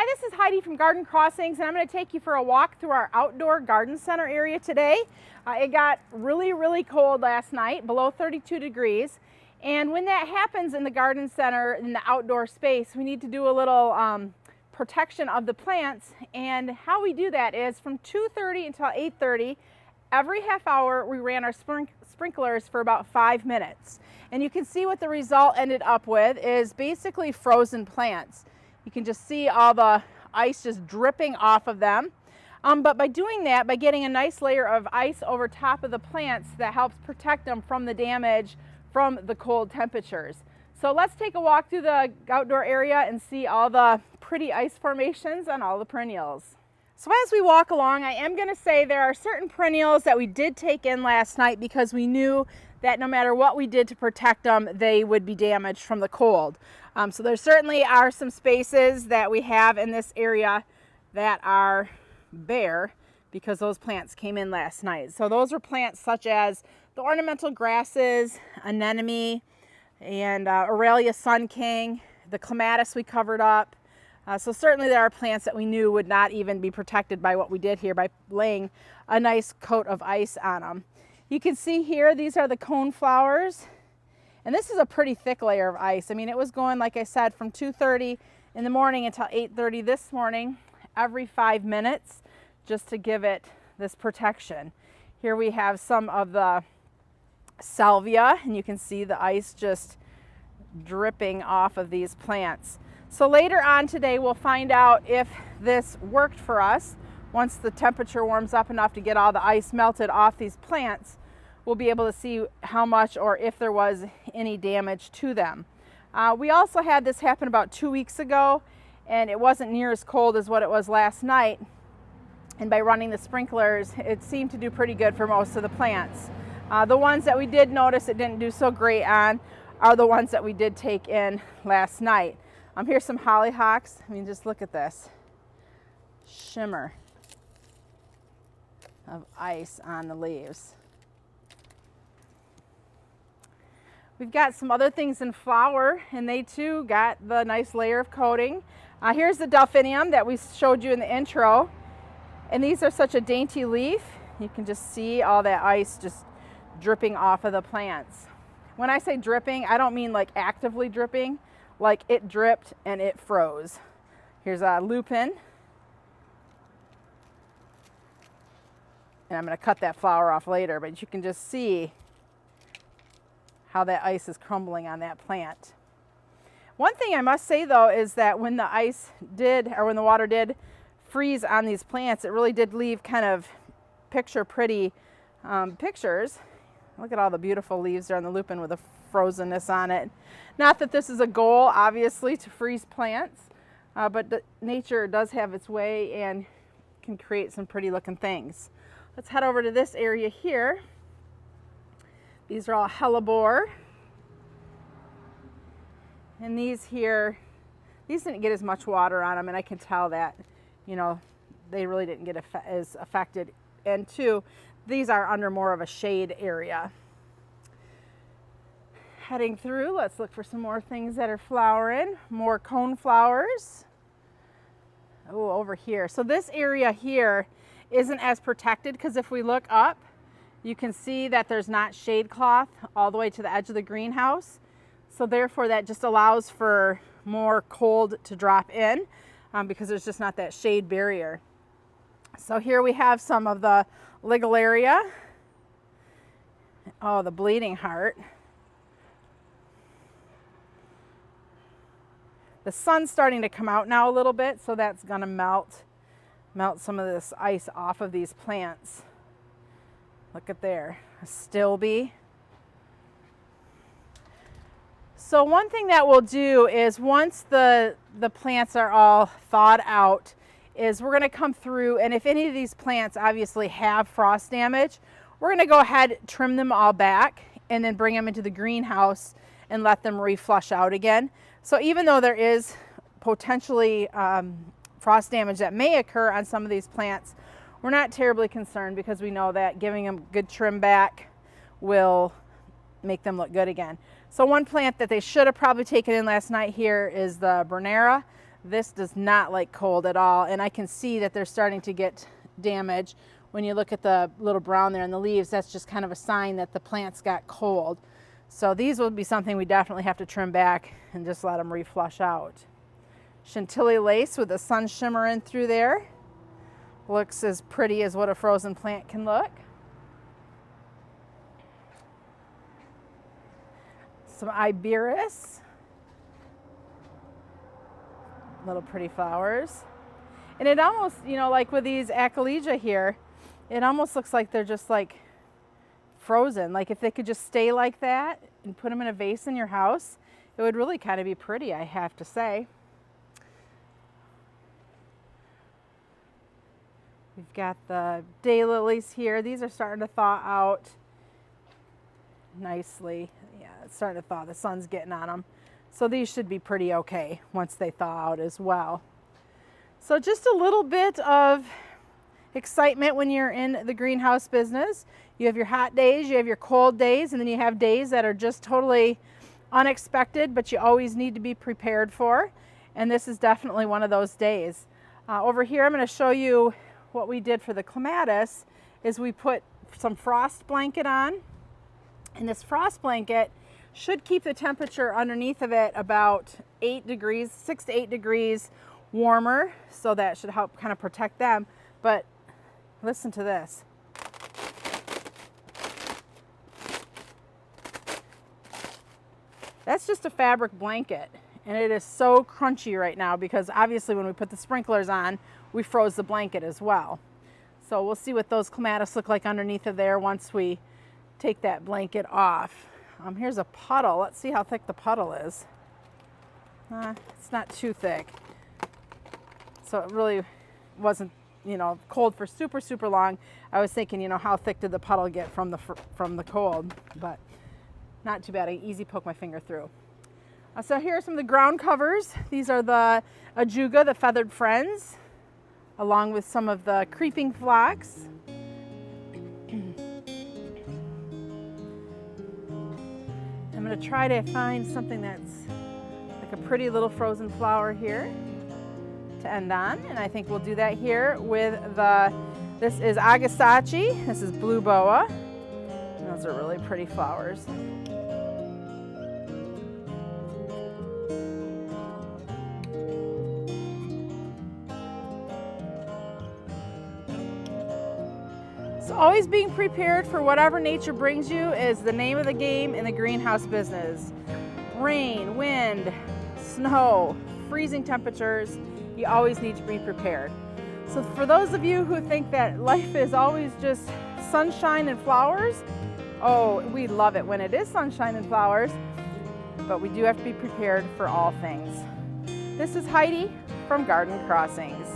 Hi, this is Heidi from Garden Crossings, and I'm going to take you for a walk through our outdoor garden center area today. It got really cold last night, below 32 degrees. And when that happens in the garden center, in the outdoor space, we need to do a little protection of the plants. And how we do that is from 2:30 until 8:30, every half hour we ran our sprinklers for about 5 minutes. And you can see what the result ended up with is basically frozen plants. You can just see all the ice just dripping off of them. But by doing that, by getting a nice layer of ice over top of the plants, that helps protect them from the damage from the cold temperatures. So let's take a walk through the outdoor area and see all the pretty ice formations on all the perennials. So as we walk along, I am going to say there are certain perennials that we did take in last night because we knew that no matter what we did to protect them, they would be damaged from the cold. So there certainly are some spaces that we have in this area that are bare because those plants came in last night. So those are plants such as the ornamental grasses, anemone, and Aurelia Sun King, the clematis we covered up. So certainly there are plants that we knew would not even be protected by what we did here by laying a nice coat of ice on them. You can see here, these are the cone flowers. And this is a pretty thick layer of ice. I mean, it was going, like I said, from 2:30 in the morning until 8:30 this morning, every 5 minutes, just to give it this protection. Here we have some of the salvia, and you can see the ice just dripping off of these plants. So later on today, we'll find out if this worked for us. Once the temperature warms up enough to get all the ice melted off these plants, we'll be able to see how much or if there was any damage to them. We also had this happen about 2 weeks ago, and it wasn't near as cold as what it was last night. And by running the sprinklers, it seemed to do pretty good for most of the plants. The ones that we did notice it didn't do so great on are the ones that we did take in last night. Here's some hollyhocks. I mean, just look at this shimmer of ice on the leaves. We've got some other things in flower, and they too got the nice layer of coating. Here's the delphinium that we showed you in the intro. And these are such a dainty leaf. You can just see all that ice just dripping off of the plants. When I say dripping, I don't mean like actively dripping, like it dripped and it froze. Here's a lupine. And I'm going to cut that flower off later, but you can just see how that ice is crumbling on that plant. One thing I must say though is that when the ice did, or when the water did freeze on these plants, it really did leave kind of picture pretty pictures. Look at all the beautiful leaves there on the lupine with the frozenness on it. Not that this is a goal, obviously, to freeze plants, but nature does have its way and can create some pretty looking things. Let's head over to this area here. These are all hellebore. And these here, these didn't get as much water on them, and I can tell that, you know, they really didn't get as affected. And two, these are under more of a shade area. Heading through, let's look for some more things that are flowering. More cone flowers. Oh, over here. So this area here isn't as protected because if we look up, you can see that there's not shade cloth all the way to the edge of the greenhouse. So therefore that just allows for more cold to drop in because there's just not that shade barrier. So here we have some of the Ligularia. Oh, the bleeding heart. The sun's starting to come out now a little bit, so that's gonna melt some of this ice off of these plants. Look at there, a stilby. So one thing that we'll do is once the plants are all thawed out is we're going to come through, and if any of these plants obviously have frost damage, we're going to go ahead, trim them all back, and then bring them into the greenhouse and let them reflush out again. So even though there is potentially frost damage that may occur on some of these plants, we're not terribly concerned because we know that giving them good trim back will make them look good again. So one plant that they should have probably taken in last night here is the Bernera. This does not like cold at all, and I can see that they're starting to get damage. When you look at the little brown there in the leaves, that's just kind of a sign that the plants got cold. So these will be something we definitely have to trim back and just let them reflush out. Chantilly Lace with the sun shimmering through there. Looks as pretty as what a frozen plant can look. Some Iberis. Little pretty flowers. And it almost, you know, like with these Achalesia here, it almost looks like they're just like frozen. Like if they could just stay like that and put them in a vase in your house, it would really kind of be pretty, I have to say. We've got the Daylilies here. These are starting to thaw out nicely. Yeah, it's starting to thaw. The sun's getting on them. So these should be pretty okay once they thaw out as well. So just a little bit of excitement when you're in the greenhouse business. You have your hot days, you have your cold days, and then you have days that are just totally unexpected, but you always need to be prepared for. And this is definitely one of those days. Over here, I'm going to show you what we did for the clematis. Is we put some frost blanket on, and this frost blanket should keep the temperature underneath of it about 8 degrees, 6 to 8 degrees warmer, so that should help kind of protect them. But listen to this. That's just a fabric blanket, and it is so crunchy right now because obviously when we put the sprinklers on, we froze the blanket as well. So we'll see what those clematis look like underneath of there once we take that blanket off. Here's a puddle. Let's see how thick the puddle is. It's not too thick. So it really wasn't, you know, cold for super long. I was thinking, you know, how thick did the puddle get from the cold? But not too bad. I easy poke my finger through. So here are some of the ground covers. These are the ajuga, the feathered friends, along with some of the creeping phlox. I'm going to try to find something that's like a pretty little frozen flower here to end on, and I think we'll do that here with this is Agasachi, this is blue boa, and those are really pretty flowers. So always being prepared for whatever nature brings you is the name of the game in the greenhouse business. Rain, wind, snow, freezing temperatures, you always need to be prepared. So for those of you who think that life is always just sunshine and flowers, oh, we love it when it is sunshine and flowers, but we do have to be prepared for all things. This is Heidi from Garden Crossings.